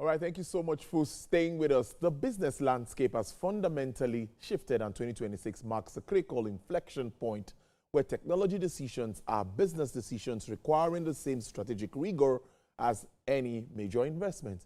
All right, thank you so much for staying with us. The business landscape has fundamentally shifted, and 2026 marks a critical inflection point where technology decisions are business decisions requiring the same strategic rigor as any major investment.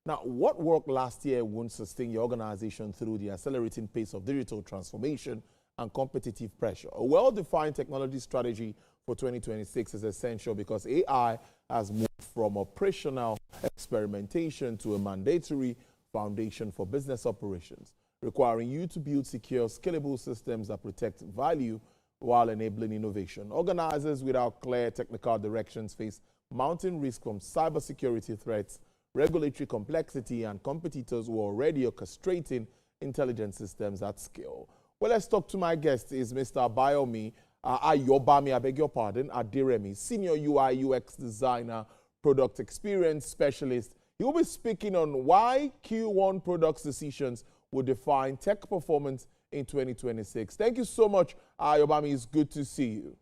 Now, what worked last year won't sustain your organization through the accelerating pace of digital transformation and competitive pressure. A well-defined technology strategy for 2026 is essential because AI has moved from operational experimentation to a mandatory foundation for business operations, requiring you to build secure, scalable systems that protect value while enabling innovation. Organizers without clear technical directions face mounting risk from cybersecurity threats, regulatory complexity, and competitors who are already orchestrating intelligent systems at scale. Well, let's talk to my guest, is Mr. Bayomi Ayobami, I beg your pardon, Adiremi, Senior UI UX Designer, Product Experience Specialist. He will be speaking on why Q1 products decisions will define tech performance in 2026. Thank you so much, Ayobami. It's good to see you.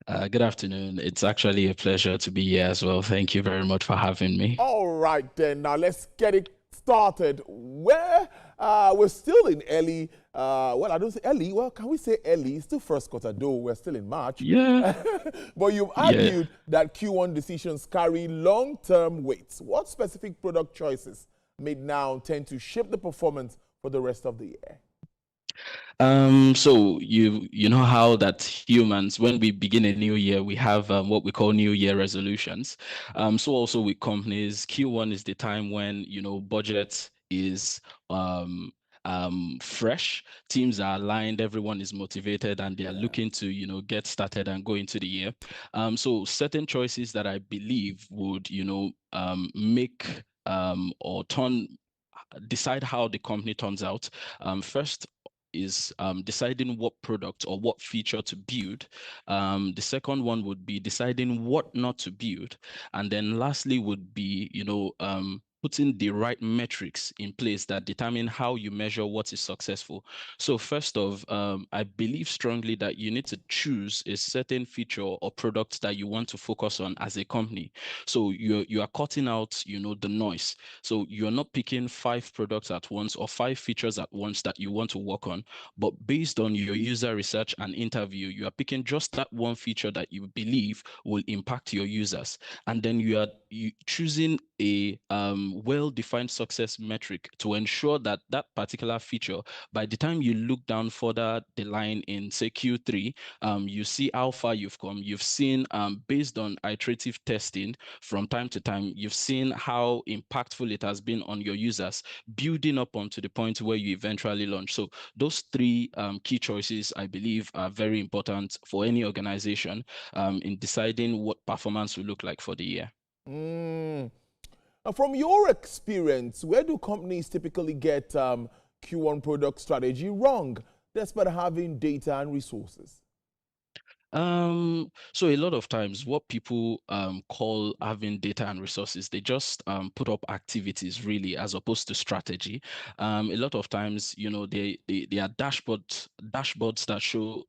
Good afternoon. It's actually a pleasure to be here as well. Thank you very much for having me. All right, then. Now, let's get it started. We're still in early, well, I don't say early. Well, can we say early? It's still first quarter, though. We're still in March. Yeah. But you've argued that Q1 decisions carry long-term weights. What specific product choices made now tend to shape the performance for the rest of the year? So you know how that humans, when we begin a new year, we have what we call New Year resolutions. So also with companies, Q1 is the time when budget is fresh, teams are aligned, everyone is motivated, and they are looking to get started and go into the year. So certain choices that I believe would make or decide how the company turns out. First is deciding what product or what feature to build. The second one would be deciding what not to build. And then lastly would be, putting the right metrics in place that determine how you measure what is successful. So first off, I believe strongly that you need to choose a certain feature or product that you want to focus on as a company. So you are cutting out, the noise. So you're not picking 5 products at once or 5 features at once that you want to work on, but based on your user research and interview, you are picking just that one feature that you believe will impact your users. And then you choosing a well-defined success metric to ensure that that particular feature, by the time you look down further the line in say Q3, you see how far you've come. You've seen based on iterative testing from time to time, you've seen how impactful it has been on your users, building up onto the point where you eventually launch. So those 3 key choices, I believe, are very important for any organization in deciding what performance will look like for the year. From your experience, where do companies typically get Q1 product strategy wrong, despite having data and resources? So a lot of times what people call having data and resources, they just put up activities really as opposed to strategy. A lot of times, they are dashboards that show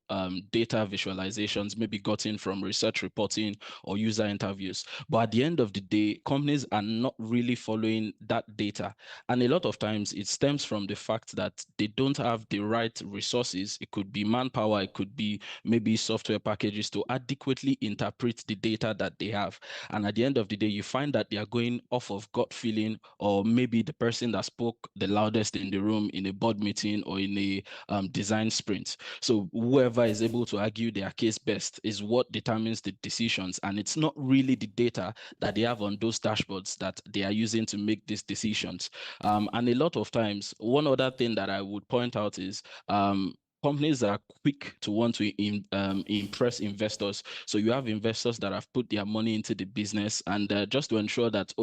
data visualizations, maybe gotten from research reporting or user interviews. But at the end of the day, companies are not really following that data. And a lot of times it stems from the fact that they don't have the right resources. It could be manpower, it could be maybe software packages to adequately interpret the data that they have. And at the end of the day, you find that they are going off of gut feeling, or maybe the person that spoke the loudest in the room in a board meeting or in a design sprint. So whoever is able to argue their case best is what determines the decisions. And it's not really the data that they have on those dashboards that they are using to make these decisions. And a lot of times, one other thing that I would point out is companies are quick to want to impress investors. So you have investors that have put their money into the business, and just to ensure that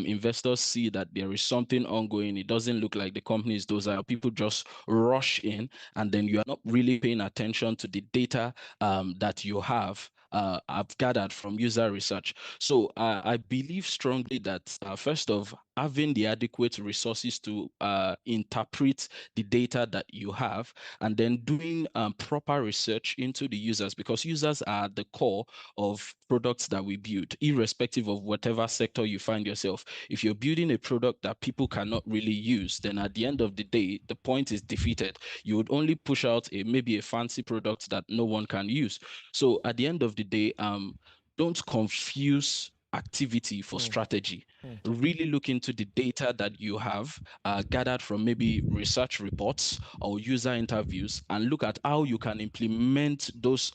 investors see that there is something ongoing, it doesn't look like the company is docile. People just rush in, and then you are not really paying attention to the data that you have I've gathered from user research. So I believe strongly that first of having the adequate resources to interpret the data that you have, and then doing proper research into the users, because users are the core of products that we build, irrespective of whatever sector you find yourself. If you're building a product that people cannot really use, then at the end of the day, the point is defeated. You would only push out maybe a fancy product that no one can use. So at the end of the day, don't confuse activity for strategy. Really look into the data that you have gathered from maybe research reports or user interviews, and look at how you can implement those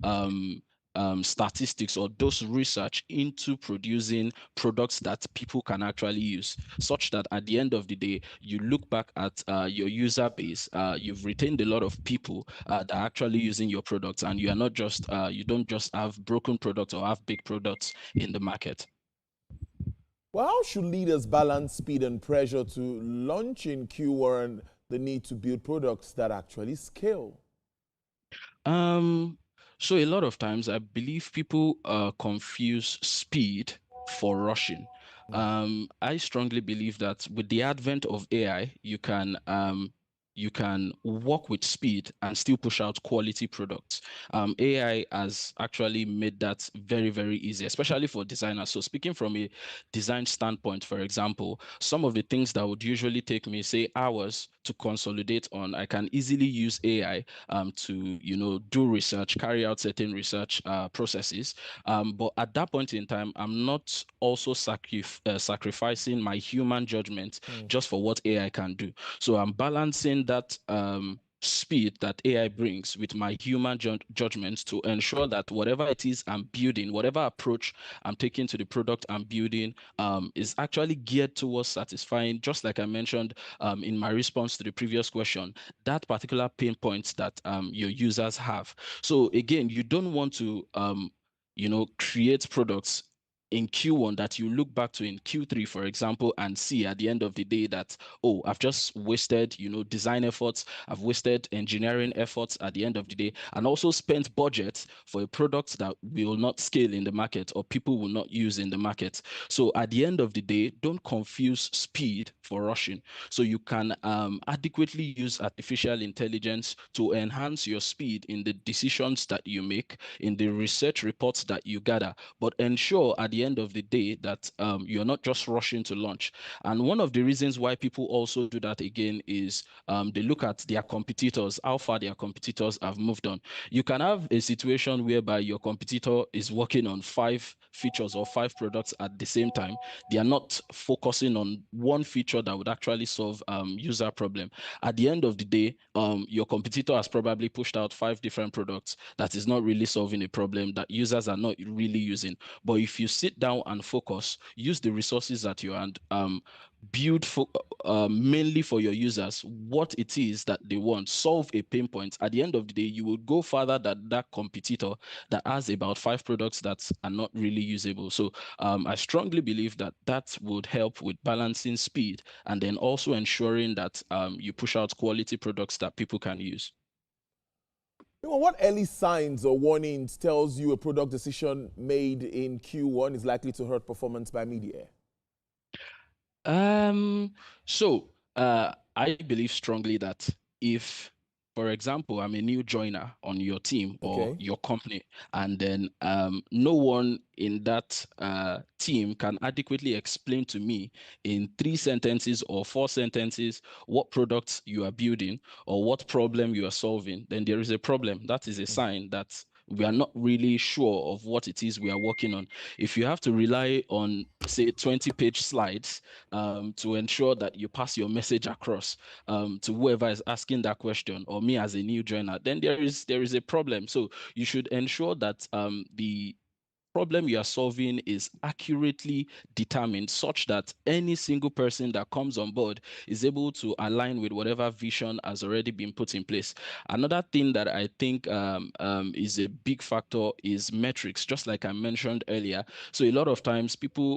um, statistics or those research into producing products that people can actually use, such that at the end of the day, you look back at your user base, you've retained a lot of people that are actually using your products, and you are not just you don't just have broken products or have big products in the market. Well, how should leaders balance speed and pressure to launch in Q1 and the need to build products that actually scale? Um, so a lot of times I believe people confuse speed for rushing. I strongly believe that with the advent of AI, you can work with speed and still push out quality products. AI has actually made that very, very easy, especially for designers. So speaking from a design standpoint, for example, some of the things that would usually take me, say, hours to consolidate on, I can easily use AI to do research, carry out certain research processes. But at that point in time, I'm not also sacrificing my human judgment just for what AI can do. So I'm balancing that speed that AI brings with my human judgments to ensure that whatever it is I'm building, whatever approach I'm taking to the product I'm building, is actually geared towards satisfying, just like I mentioned in my response to the previous question, that particular pain points that your users have. So again, you don't want to create products in Q1 that you look back to in Q3, for example, and see at the end of the day that, oh, I've just wasted, design efforts, I've wasted engineering efforts at the end of the day, and also spent budget for a product that will not scale in the market or people will not use in the market. So at the end of the day, don't confuse speed for rushing. So you can adequately use artificial intelligence to enhance your speed in the decisions that you make, in the research reports that you gather, but ensure at the end of the day that you're not just rushing to launch. And one of the reasons why people also do that again is they look at their competitors, how far their competitors have moved on. You can have a situation whereby your competitor is working on 5 features or 5 products at the same time. They are not focusing on one feature that would actually solve user problem. At the end of the day, your competitor has probably pushed out 5 different products that is not really solving a problem that users are not really using. But if you sit down and focus, use the resources at your hand, build for mainly for your users what it is that they want, solve a pain point. At the end of the day, you will go further than that competitor that has about 5 products that are not really usable. So I strongly believe that that would help with balancing speed and then also ensuring that you push out quality products that people can use. What early signs or warnings tells you a product decision made in Q1 is likely to hurt performance by mid-year? Um, I believe strongly that if, for example, I'm a new joiner on your team or Okay. your company, and then no one in that team can adequately explain to me in 3 sentences or 4 sentences what products you are building or what problem you are solving, then there is a problem. That is a sign that we are not really sure of what it is we are working on. If you have to rely on, say, 20-page slides to ensure that you pass your message across to whoever is asking that question, or me as a new joiner, then there is a problem. So you should ensure that the problem you are solving is accurately determined such that any single person that comes on board is able to align with whatever vision has already been put in place. Another thing that I think is a big factor is metrics, just like I mentioned earlier. So a lot of times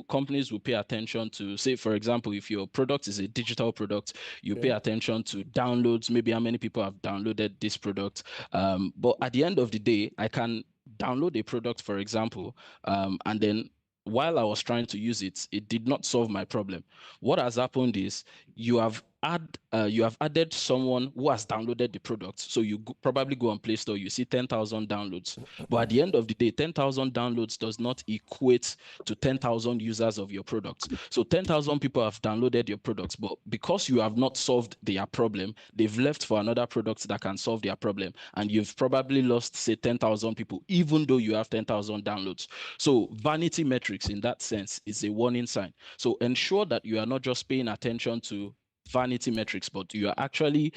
companies will pay attention to, say, for example, if your product is a digital product, you pay Okay. attention to downloads, maybe how many people have downloaded this product. But at the end of the day, I can download a product, for example, and then while I was trying to use it, it did not solve my problem. What has happened is you have added someone who has downloaded the product. So you probably go on Play Store, you see 10,000 downloads. But at the end of the day, 10,000 downloads does not equate to 10,000 users of your products. So 10,000 people have downloaded your products, but because you have not solved their problem, they've left for another product that can solve their problem. And you've probably lost, say, 10,000 people, even though you have 10,000 downloads. So vanity metrics in that sense is a warning sign. So ensure that you are not just paying attention to vanity metrics, but you are actually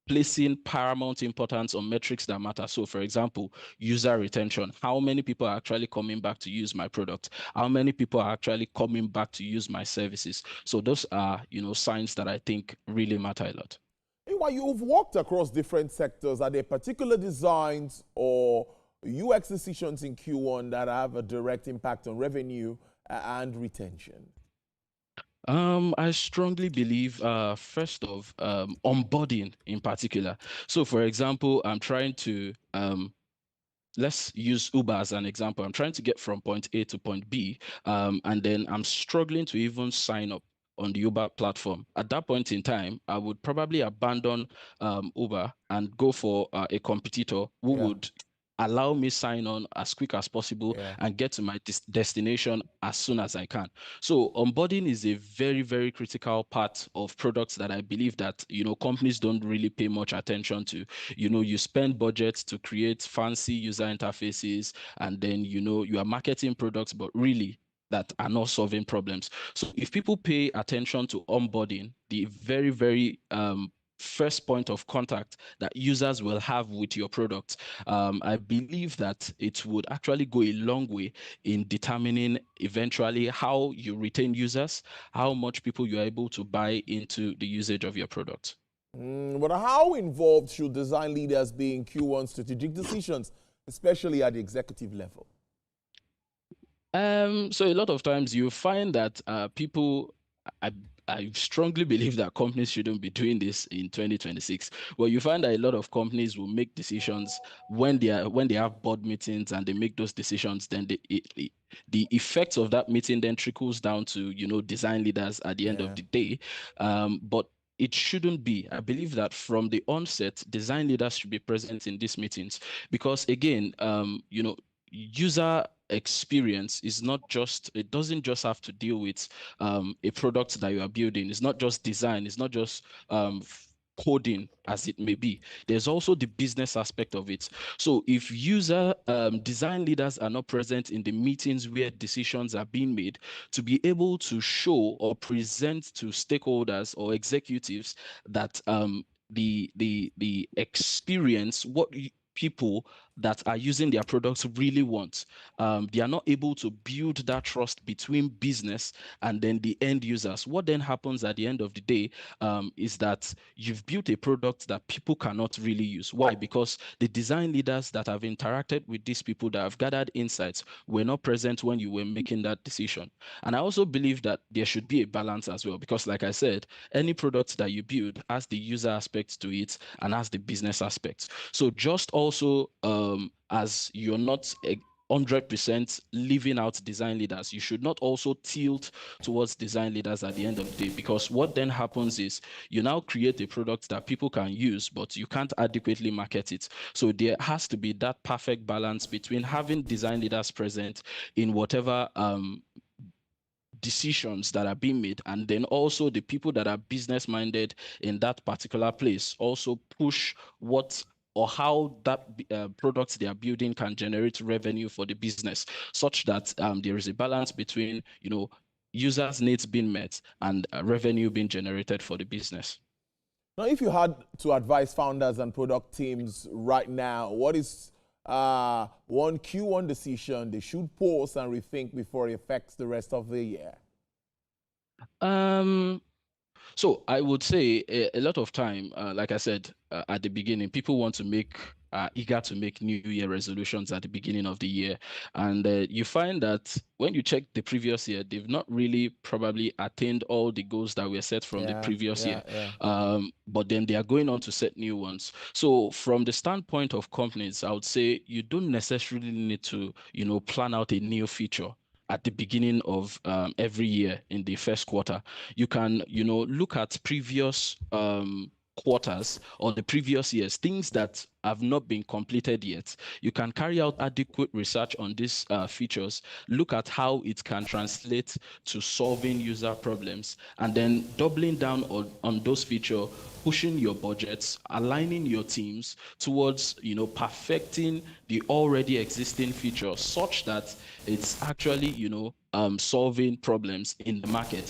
placing paramount importance on metrics that matter. So, for example, user retention. How many people are actually coming back to use my product? How many people are actually coming back to use my services? So those are, signs that I think really matter a lot. Meanwhile, you've worked across different sectors. Are there particular designs or UX decisions in Q1 that have a direct impact on revenue and retention? I strongly believe, first off, onboarding in particular. So, for example, I'm trying to let's use Uber as an example. I'm trying to get from point A to point B, and then I'm struggling to even sign up on the Uber platform. At that point in time, I would probably abandon Uber and go for a competitor who Yeah, would allow me sign on as quick as possible yeah. and get to my destination as soon as I can. So onboarding is a very, very critical part of products that I believe that, companies don't really pay much attention to. You spend budgets to create fancy user interfaces, and then, you are marketing products, but really that are not solving problems. So if people pay attention to onboarding, the very, very first point of contact that users will have with your product, I believe that it would actually go a long way in determining eventually how you retain users, how much people you're able to buy into the usage of your product. But how involved should design leaders be in Q1 strategic decisions, especially at the executive level? So a lot of times you find that people, I, I strongly believe that companies shouldn't be doing this in 2026. Well, you find that a lot of companies will make decisions when they have board meetings and they make those decisions. Then the effects of that meeting then trickles down to design leaders at the end of Yeah. the day. But it shouldn't be. I believe that from the onset, design leaders should be present in these meetings because again, user experience is not just, it doesn't just have to deal with a product that you are building. It's not just design, it's not just coding as it may be. There's also the business aspect of it. So if user design leaders are not present in the meetings where decisions are being made, to be able to show or present to stakeholders or executives that the experience, what people that are using their products really want. They are not able to build that trust between business and then the end users. What then happens at the end of the day is that you've built a product that people cannot really use. Why? Because the design leaders that have interacted with these people that have gathered insights were not present when you were making that decision. And I also believe that there should be a balance as well, because like I said, any product that you build has the user aspects to it and has the business aspects. So just also as you're not 100% leaving out design leaders, you should not also tilt towards design leaders at the end of the day, because what then happens is you now create a product that people can use, but you can't adequately market it. So there has to be that perfect balance between having design leaders present in whatever decisions that are being made, and then also the people that are business minded in that particular place also push what or how that product they are building can generate revenue for the business, such that there is a balance between users needs being met and revenue being generated for the business. Now, if you had to advise founders and product teams right now, what is one Q1 decision they should pause and rethink before it affects the rest of the year? So I would say a lot of time, like I said at the beginning, people want to make are eager to make New Year resolutions at the beginning of the year. And you find that when you check the previous year, they've not really probably attained all the goals that were set from the Yeah, previous yeah, year. yeah. But then they are going on to set new ones. So from the standpoint of companies, I would say you don't necessarily need to, plan out a new feature at the beginning of every year in the first quarter. You can, look at previous quarters or the previous years, things that have not been completed yet. You can carry out adequate research on these features, look at how it can translate to solving user problems, and then doubling down on those features, pushing your budgets, aligning your teams towards, perfecting the already existing features such that it's actually, solving problems in the market.